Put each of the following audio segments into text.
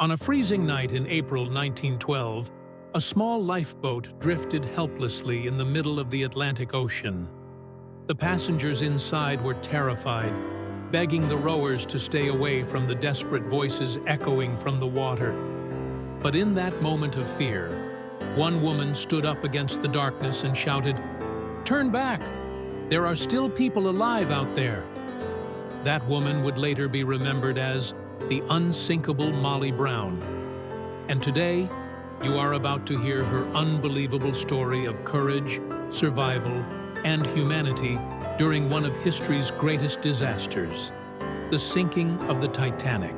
On a freezing night in April 1912, a small lifeboat drifted helplessly in the middle of the Atlantic Ocean. The passengers inside were terrified, begging the rowers to stay away from the desperate voices echoing from the water. But in that moment of fear, one woman stood up against the darkness and shouted, "Turn back! There are still people alive out there." That woman would later be remembered as the Unsinkable Molly Brown. And today, you are about to hear her unbelievable story of courage, survival, and humanity during one of history's greatest disasters, the sinking of the Titanic.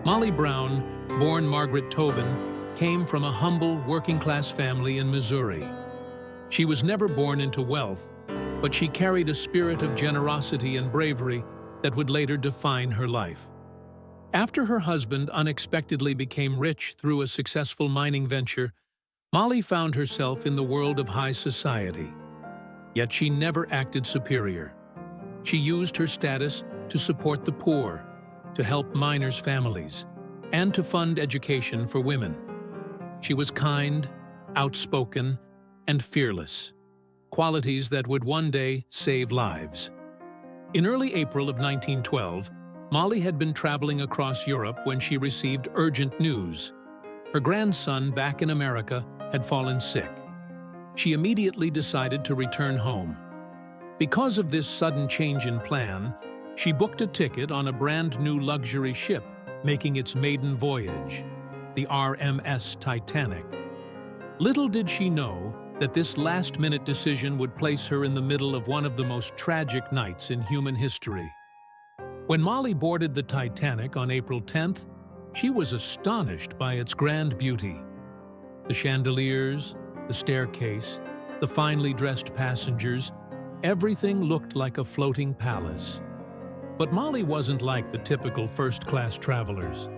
Molly Brown, born Margaret Tobin, came from a humble working-class family in Missouri. She was never born into wealth, but she carried a spirit of generosity and bravery that would later define her life. After her husband unexpectedly became rich through a successful mining venture, Molly found herself in the world of high society. Yet she never acted superior. She used her status to support the poor, to help miners' families, and to fund education for women. She was kind, outspoken, and fearless, qualities that would one day save lives. In early April of 1912, Molly had been traveling across Europe when she received urgent news. Her grandson back in America had fallen sick. She immediately decided to return home. Because of this sudden change in plan, she booked a ticket on a brand new luxury ship making its maiden voyage, the RMS Titanic. Little did she know that this last-minute decision would place her in the middle of one of the most tragic nights in human history. When Molly boarded the Titanic on April 10th, she was astonished by its grand beauty. The chandeliers, the staircase, the finely dressed passengers, everything looked like a floating palace. But Molly wasn't like the typical first-class travelers.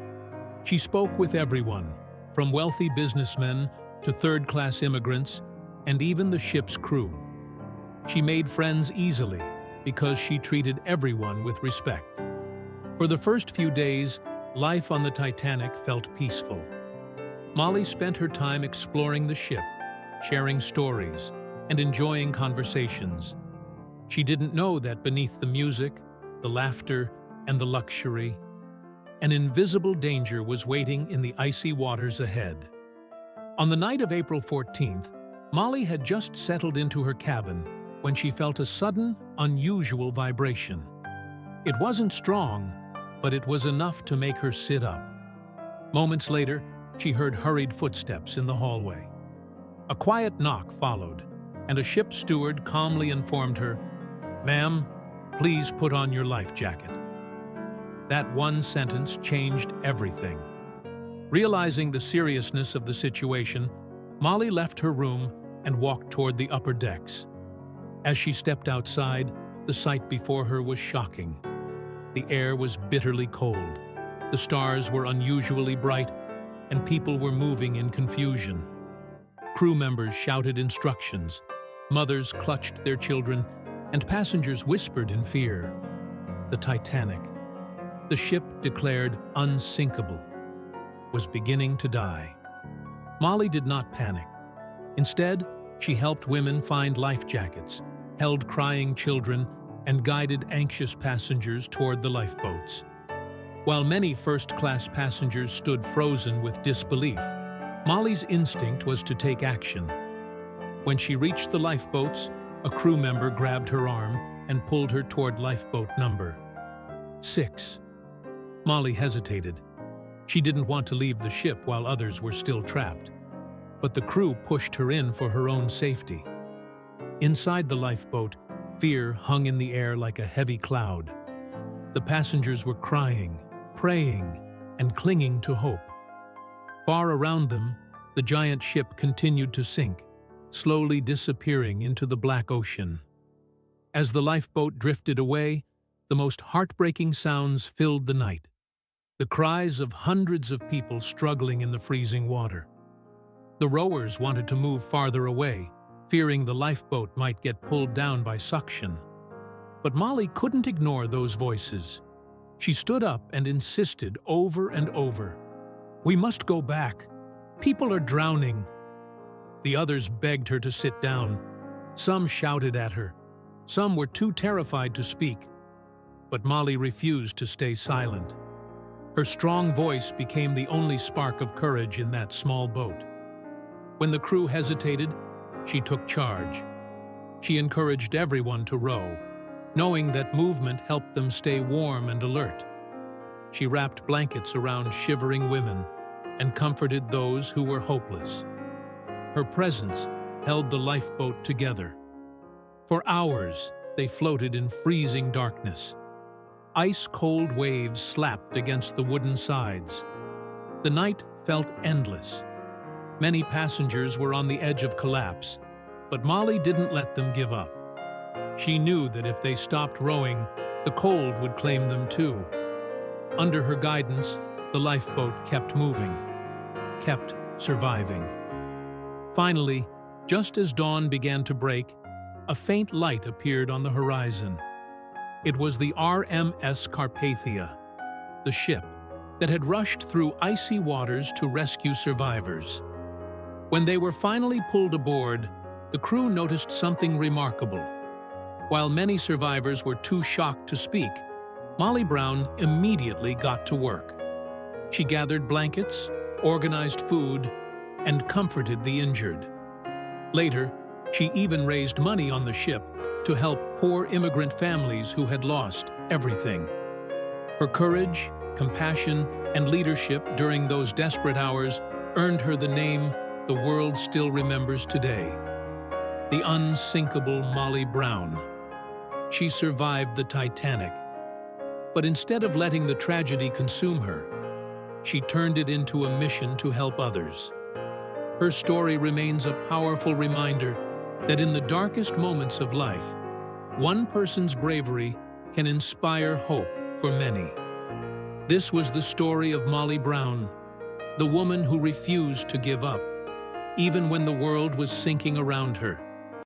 She spoke with everyone, from wealthy businessmen to third-class immigrants, and even the ship's crew. She made friends easily because she treated everyone with respect. For the first few days, life on the Titanic felt peaceful. Molly spent her time exploring the ship, sharing stories, and enjoying conversations. She didn't know that beneath the music, the laughter, and the luxury, an invisible danger was waiting in the icy waters ahead. On the night of April 14th, Molly had just settled into her cabin when she felt a sudden, unusual vibration. It wasn't strong, but it was enough to make her sit up. Moments later, she heard hurried footsteps in the hallway. A quiet knock followed, and a ship steward calmly informed her, "Ma'am, please put on your life jacket." That one sentence changed everything. Realizing the seriousness of the situation, Molly left her room and walked toward the upper decks. As she stepped outside, the sight before her was shocking. The air was bitterly cold, the stars were unusually bright, and people were moving in confusion. Crew members shouted instructions, mothers clutched their children, and passengers whispered in fear. The Titanic, the ship declared unsinkable, was beginning to die. Molly did not panic. Instead, she helped women find life jackets, held crying children, and guided anxious passengers toward the lifeboats. While many first-class passengers stood frozen with disbelief, Molly's instinct was to take action. When she reached the lifeboats, a crew member grabbed her arm and pulled her toward lifeboat number 6. Molly hesitated. She didn't want to leave the ship while others were still trapped. But the crew pushed her in for her own safety. Inside the lifeboat, fear hung in the air like a heavy cloud. The passengers were crying, praying, and clinging to hope. Far around them, the giant ship continued to sink, slowly disappearing into the black ocean. As the lifeboat drifted away, the most heartbreaking sounds filled the night. The cries of hundreds of people struggling in the freezing water. The rowers wanted to move farther away, fearing the lifeboat might get pulled down by suction. But Molly couldn't ignore those voices. She stood up and insisted over and over, "We must go back. People are drowning." The others begged her to sit down. Some shouted at her. Some were too terrified to speak. But Molly refused to stay silent. Her strong voice became the only spark of courage in that small boat. When the crew hesitated, she took charge. She encouraged everyone to row, knowing that movement helped them stay warm and alert. She wrapped blankets around shivering women and comforted those who were hopeless. Her presence held the lifeboat together. For hours, they floated in freezing darkness. Ice-cold waves slapped against the wooden sides. The night felt endless. Many passengers were on the edge of collapse, but Molly didn't let them give up. She knew that if they stopped rowing, the cold would claim them too. Under her guidance, the lifeboat kept moving, kept surviving. Finally, just as dawn began to break, a faint light appeared on the horizon. It was the RMS Carpathia, the ship that had rushed through icy waters to rescue survivors. When they were finally pulled aboard, the crew noticed something remarkable. While many survivors were too shocked to speak, Molly Brown immediately got to work. She gathered blankets, organized food, and comforted the injured. Later, she even raised money on the ship to help poor immigrant families who had lost everything. Her courage, compassion, and leadership during those desperate hours earned her the name the world still remembers today: the Unsinkable Molly Brown. She survived the Titanic, but instead of letting the tragedy consume her, she turned it into a mission to help others. Her story remains a powerful reminder that in the darkest moments of life, one person's bravery can inspire hope for many. This was the story of Molly Brown, the woman who refused to give up, even when the world was sinking around her.